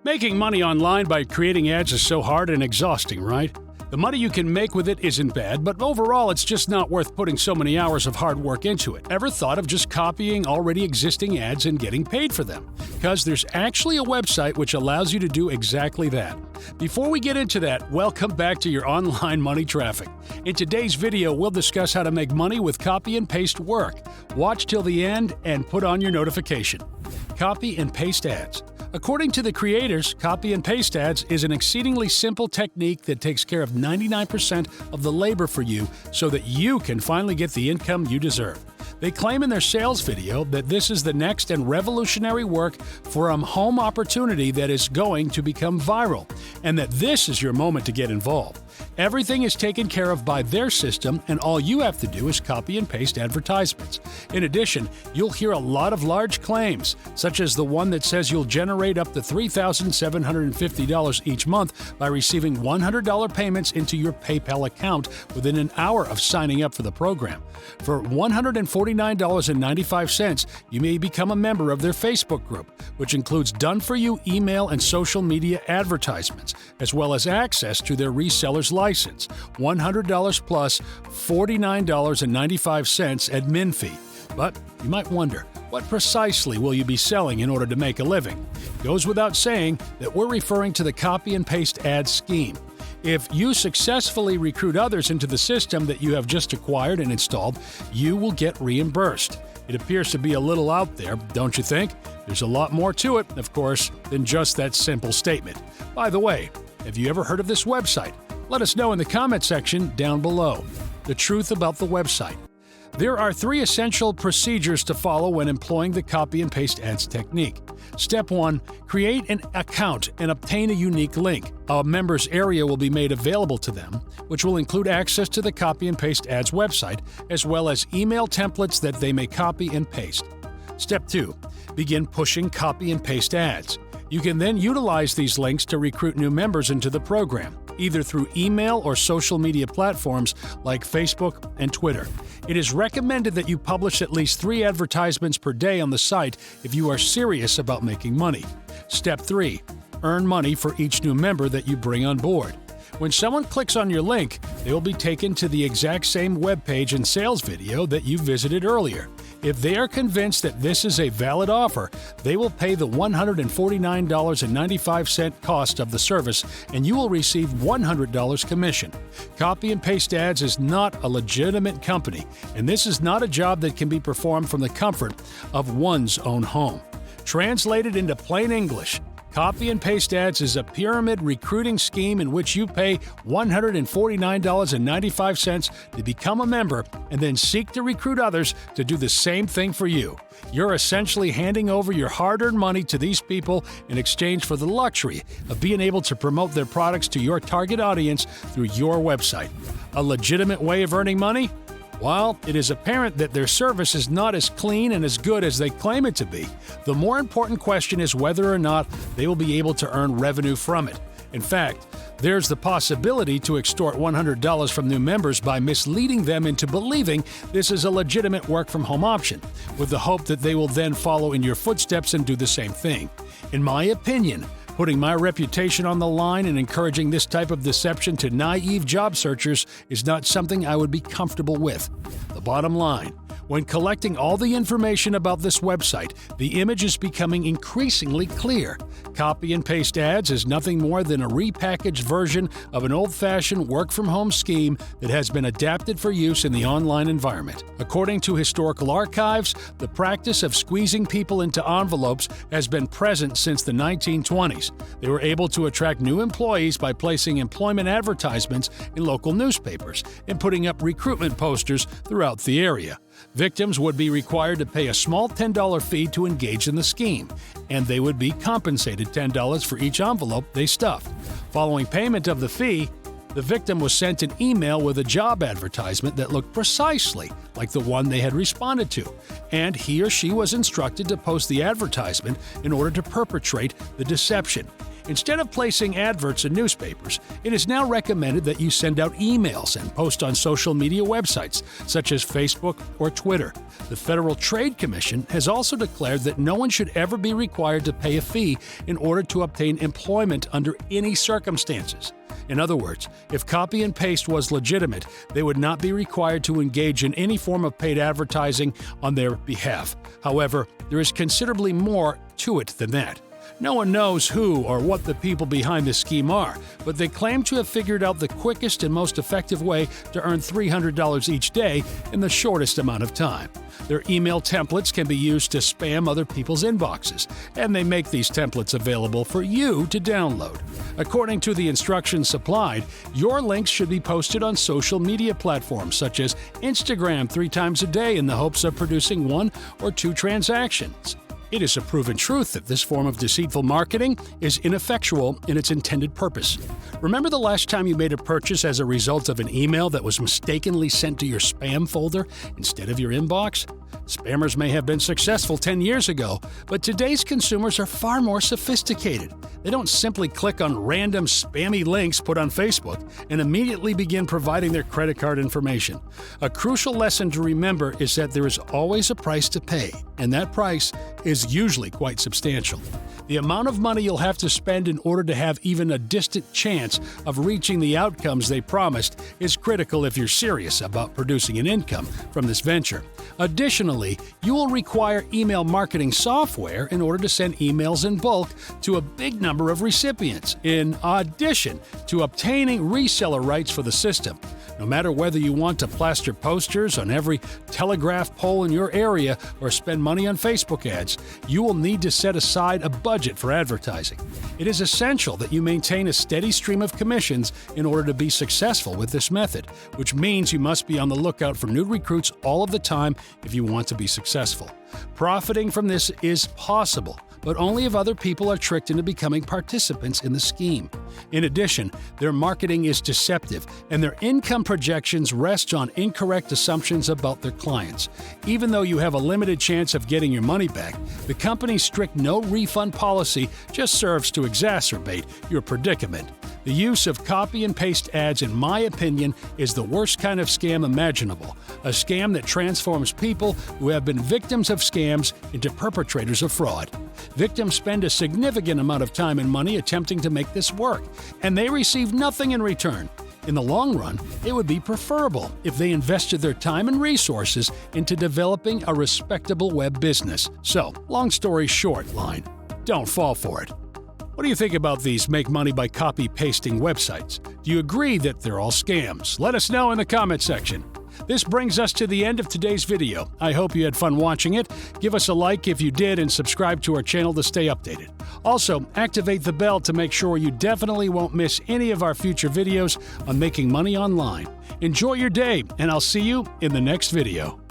Making money online by creating ads is so hard and exhausting, right? The money you can make with it isn't bad, but overall it's just not worth putting so many hours of hard work into it. Ever thought of just copying already existing ads and getting paid for them? Because there's actually a website which allows you to do exactly that. Before we get into that, welcome back to your online money traffic. In today's video, we'll discuss how to make money with copy and paste work. Watch till the end and put on your notification. Copy and paste ads. According to the creators, copy and paste ads is an exceedingly simple technique that takes care of 99% of the labor for you so that you can finally get the income you deserve. They claim in their sales video that this is the next and revolutionary work from home opportunity that is going to become viral, and that this is your moment to get involved. Everything is taken care of by their system, and all you have to do is copy and paste advertisements. In addition, you'll hear a lot of large claims, such as the one that says you'll generate up to $3,750 each month by receiving $100 payments into your PayPal account within an hour of signing up for the program. For $149.95, you may become a member of their Facebook group, which includes done-for-you email and social media advertisements, as well as access to their reseller's license, $100 plus $49.95 admin fee. But you might wonder, what precisely will you be selling in order to make a living? It goes without saying that we're referring to the copy and paste ad scheme. If you successfully recruit others into the system that you have just acquired and installed, you will get reimbursed. It appears to be a little out there, don't you think? There's a lot more to it, of course, than just that simple statement. By the way, have you ever heard of this website? Let us know in the comment section down below. The truth about the website. There are 3 essential procedures to follow when employing the copy and paste ads technique. Step 1. Create an account and obtain a unique link. A member's area will be made available to them, which will include access to the copy and paste ads website, as well as email templates that they may copy and paste. Step 2. Begin pushing copy and paste ads. You can then utilize these links to recruit new members into the program, either through email or social media platforms like Facebook and Twitter. It is recommended that you publish at least 3 advertisements per day on the site if you are serious about making money. Step 3. Earn money for each new member that you bring on board. When someone clicks on your link, they will be taken to the exact same web page and sales video that you visited earlier. If they are convinced that this is a valid offer, they will pay the $149.95 cost of the service, and you will receive $100 commission. Copy and paste ads is not a legitimate company, and this is not a job that can be performed from the comfort of one's own home. Translated into plain English, copy and paste ads is a pyramid recruiting scheme in which you pay $149.95 to become a member and then seek to recruit others to do the same thing for you. You're essentially handing over your hard-earned money to these people in exchange for the luxury of being able to promote their products to your target audience through your website. A legitimate way of earning money? While it is apparent that their service is not as clean and as good as they claim it to be, the more important question is whether or not they will be able to earn revenue from it. In fact, there's the possibility to extort $100 from new members by misleading them into believing this is a legitimate work-from-home option, with the hope that they will then follow in your footsteps and do the same thing. In my opinion, putting my reputation on the line and encouraging this type of deception to naive job searchers is not something I would be comfortable with. The bottom line, when collecting all the information about this website, the image is becoming increasingly clear. Copy and paste ads is nothing more than a repackaged version of an old-fashioned work-from-home scheme that has been adapted for use in the online environment. According to historical archives, the practice of squeezing people into envelopes has been present since the 1920s. They were able to attract new employees by placing employment advertisements in local newspapers and putting up recruitment posters throughout the area. Victims would be required to pay a small $10 fee to engage in the scheme, and they would be compensated $10 for each envelope they stuffed. Following payment of the fee, the victim was sent an email with a job advertisement that looked precisely like the one they had responded to, and he or she was instructed to post the advertisement in order to perpetrate the deception. Instead of placing adverts in newspapers, it is now recommended that you send out emails and post on social media websites such as Facebook or Twitter. The Federal Trade Commission has also declared that no one should ever be required to pay a fee in order to obtain employment under any circumstances. In other words, if copy and paste was legitimate, they would not be required to engage in any form of paid advertising on their behalf. However, there is considerably more to it than that. No one knows who or what the people behind this scheme are, but they claim to have figured out the quickest and most effective way to earn $300 each day in the shortest amount of time. Their email templates can be used to spam other people's inboxes, and they make these templates available for you to download. According to the instructions supplied, your links should be posted on social media platforms such as Instagram 3 times a day in the hopes of producing 1 or 2 transactions. It is a proven truth that this form of deceitful marketing is ineffectual in its intended purpose. Remember the last time you made a purchase as a result of an email that was mistakenly sent to your spam folder instead of your inbox? Spammers may have been successful 10 years ago, but today's consumers are far more sophisticated. They don't simply click on random spammy links put on Facebook and immediately begin providing their credit card information. A crucial lesson to remember is that there is always a price to pay, and that price is usually quite substantial. The amount of money you'll have to spend in order to have even a distant chance of reaching the outcomes they promised is critical if you're serious about producing an income from this venture. Additionally, you will require email marketing software in order to send emails in bulk to a big number of recipients, in addition to obtaining reseller rights for the system. No matter whether you want to plaster posters on every telegraph pole in your area or spend money on Facebook ads, you will need to set aside a budget for advertising. It is essential that you maintain a steady stream of commissions in order to be successful with this method, which means you must be on the lookout for new recruits all of the time if you want to be successful. Profiting from this is possible, but only if other people are tricked into becoming participants in the scheme. In addition, their marketing is deceptive, and their income projections rest on incorrect assumptions about their clients. Even though you have a limited chance of getting your money back, the company's strict no-refund policy just serves to exacerbate your predicament. The use of copy and paste ads, in my opinion, is the worst kind of scam imaginable. A scam that transforms people who have been victims of scams into perpetrators of fraud. Victims spend a significant amount of time and money attempting to make this work, and they receive nothing in return. In the long run, it would be preferable if they invested their time and resources into developing a respectable web business. So, long story short, line, don't fall for it. What do you think about these make-money-by-copy-pasting websites? Do you agree that they're all scams? Let us know in the comment section. This brings us to the end of today's video. I hope you had fun watching it. Give us a like if you did and subscribe to our channel to stay updated. Also, activate the bell to make sure you definitely won't miss any of our future videos on making money online. Enjoy your day, and I'll see you in the next video.